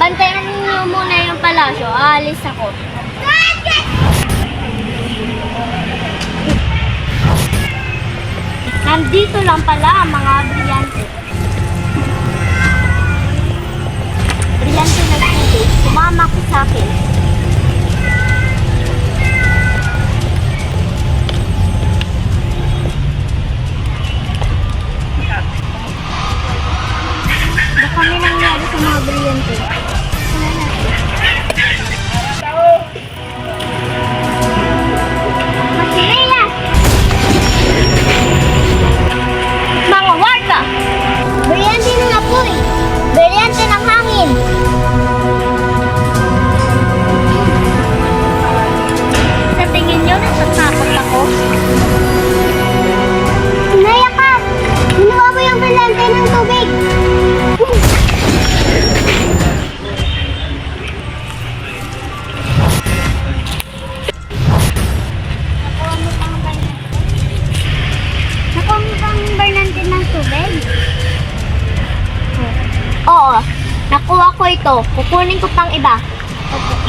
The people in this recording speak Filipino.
Bantayan niyo muna yung palasyo. Aalis ako. Nandito lang pala ang mga brilyante. Brilyante na tubig. Sumama ko sa akin. Baka may nangyari sa mga brilyante. Masilayas! Mga warga! Brilyante ng apoy! Brilyante ng hangin! Sa tingin nyo, natatakot ako? Sinaya ka! Ginawa mo yung brilyante ng tubig! Nakuha mo bang brilyante ng tubig? Oo, nakuha ko ito. Kukunin ko pang iba. Opo.